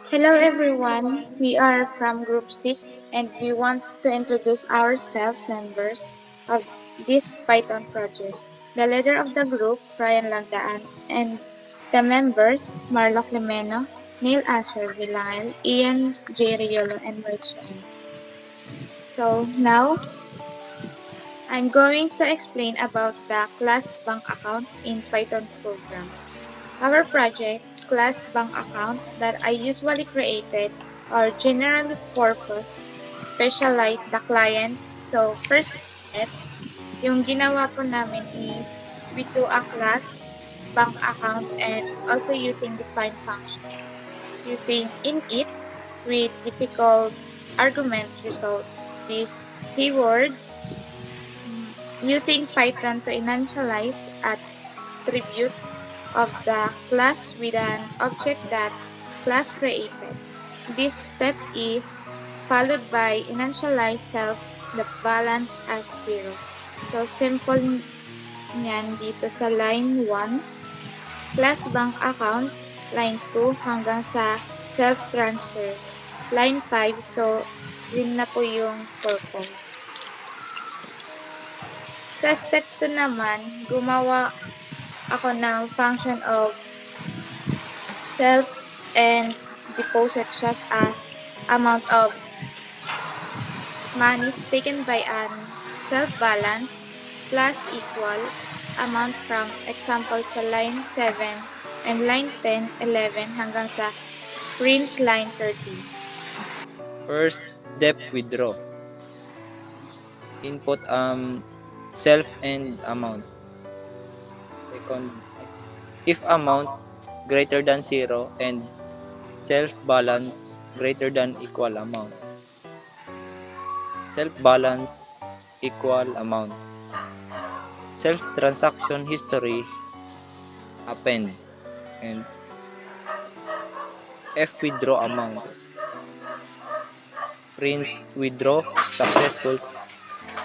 Hello everyone, we are from Group 6 and we want to introduce ourselves members of this Python project. The leader of the group, Ryan Lagdaan, and the members, Marlo Clemeno, Neil Asher Villarreal, Ian J. Riolo, and Merch M. So now, I'm going to explain about the class bank account in Python program. Our project, class bank account that I usually created are generally purpose, specialize the client. So first step, yung ginawa po namin is we do a class bank account and also using define function. Using init with typical argument results. These keywords using Python to initialize attributes of the class with an object that class created. This step is followed by initialize self the balance as 0. So simple niyan dito sa line 1, class bank account, line 2 hanggang sa self transfer. Line 5, so yun na po yung purpose. Sa step 2 naman, gumawa ako ng function of self and deposit just as amount of monies taken by an self balance plus equal amount from example sa line 7 and line 10, 11 hanggang sa print line 13. First, dep withdraw. Input self and amount. Second, if amount greater than 0 and self balance greater than equal amount. Self balance equal amount. Self transaction history append and F withdraw amount. Print withdraw successful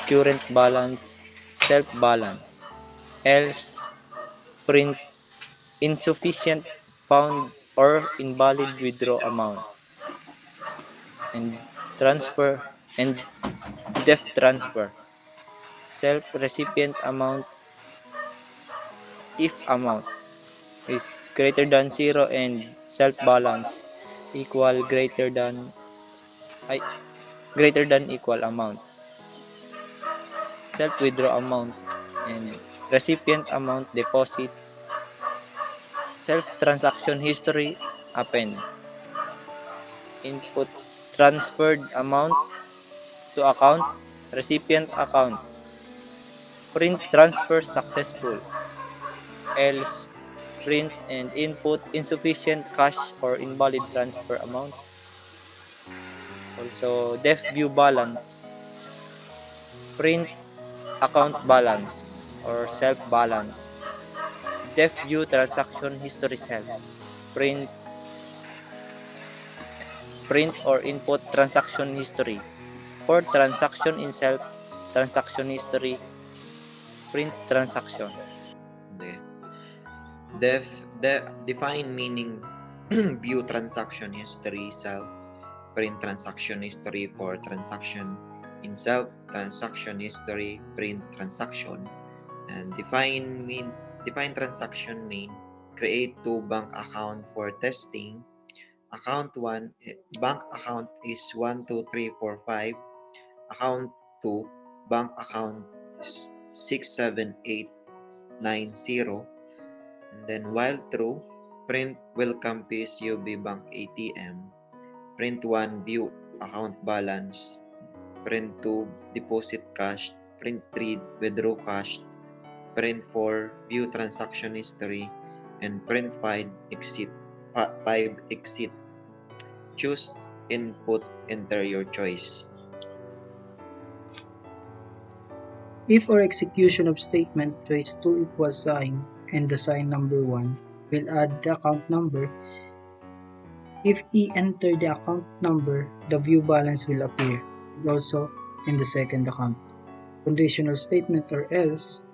current balance self balance. Else print insufficient found or invalid withdraw amount and transfer and def transfer self recipient amount if amount is greater than 0 and self balance equal greater than equal amount self withdraw amount and recipient amount deposit self transaction history append input transferred amount to account recipient account print transfer successful else print and input insufficient cash or invalid transfer amount also def view balance print account balance or self balance def view transaction history self print or input transaction history for transaction in self transaction history print transaction. Okay. Define meaning view transaction history self print transaction history for transaction in self transaction history print transaction and define transaction main create two bank account for testing account 1 bank account is 12345 account 2 bank account is 67890 and then while true print welcome PSUB bank ATM print 1 view account balance print 2 deposit cash print 3 withdraw cash print 4 view transaction history and print 5 exit choose input enter your choice. If our execution of statement choice 2 equals sign and the sign number 1 will add the account number. If E enter the account number, the view balance will appear, also in the second account. Conditional statement or else,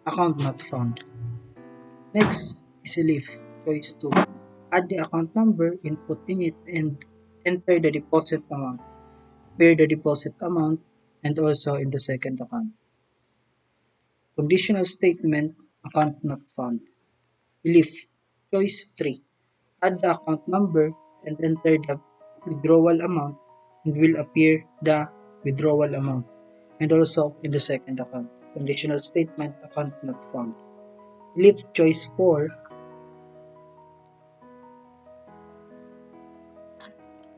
account not found. Next is elif, choice 2. Add the account number, input in it, and enter the deposit amount. Compare the deposit amount and also in the second account. Conditional statement, account not found. Relief. Choice 3. Add the account number and enter the withdrawal amount and will appear the withdrawal amount and also in the second account. Conditional statement, account not found. Relief. Choice 4.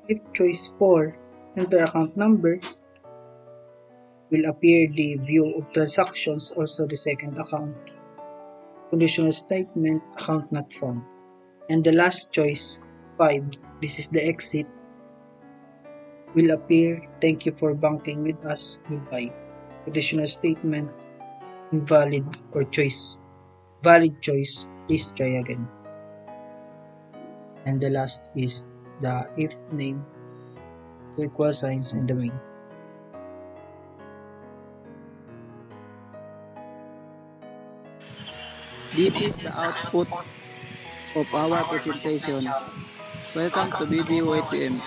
Relief. Choice 4. Enter account number will appear the view of transactions, also the second account. Conditional statement, account not found. And the last choice, 5, this is the exit, will appear, thank you for banking with us, goodbye. Conditional statement, invalid or choice, valid choice, please try again. And the last is the if name, two equal signs in the main. This is the output of our presentation. Welcome to BDO ATM.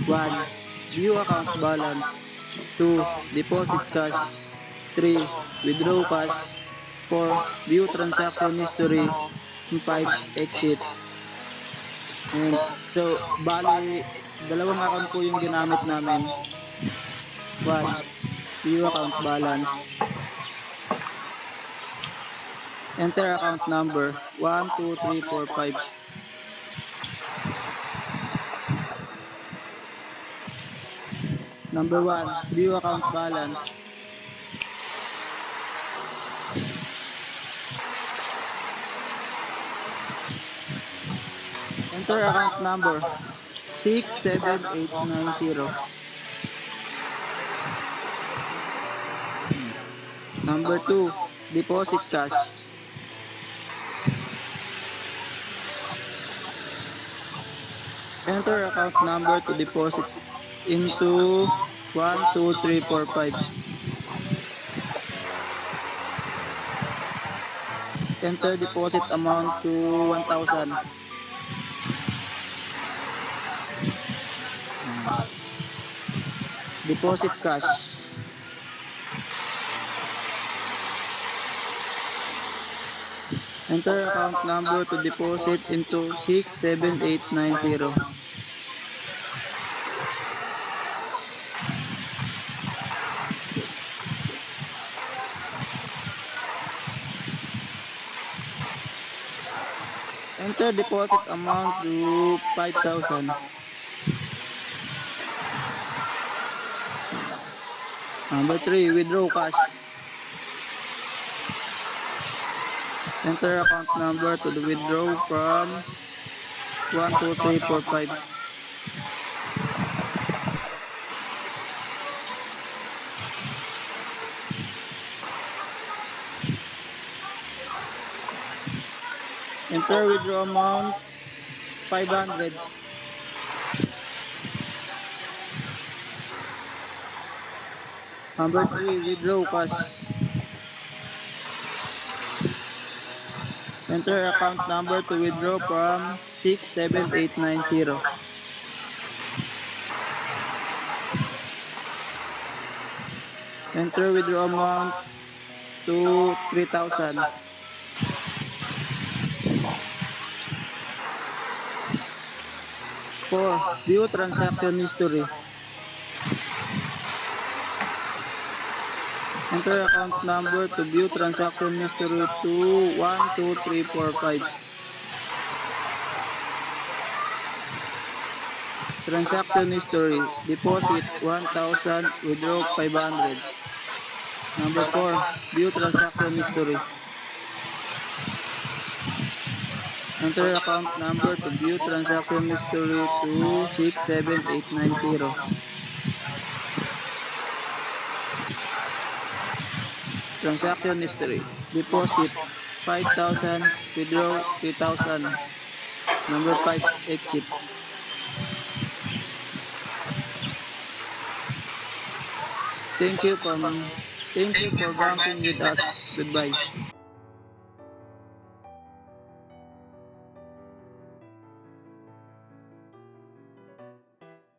1. View account balance. 2. Deposit cash. 3. Withdraw cash. 4. View transaction history. 5. Exit. And so, bali, dalawang account po yung ginamit namin. 1. View account balance. Enter account number 1, 2, 3, 4, 5. Number 1, view account balance. Enter account number 67890. Number 2, deposit cash. Enter account number to deposit into 1, 2, 3, 4, 5. Enter deposit amount to 1,000. Deposit cash. Enter account number to deposit into 67890. Enter deposit amount to 5,000. Number 3, withdraw cash. Enter account number to the withdraw from 1, 2, 3, 4, 5. Enter withdraw amount 500. Number 3, withdraw cash. Enter account number to withdraw from 67890. Enter withdraw amount to 3,000. For view transaction history. Enter account number to view transaction history to 1, 2, 3, 4, 5. Transaction history. Deposit 1,000, withdraw 500. Number 4, view transaction history. Enter account number to view transaction history to 67890. Transaction history. Deposit 5,000, withdraw 3,000. Number 5, exit. Thank you for banking with us. Goodbye.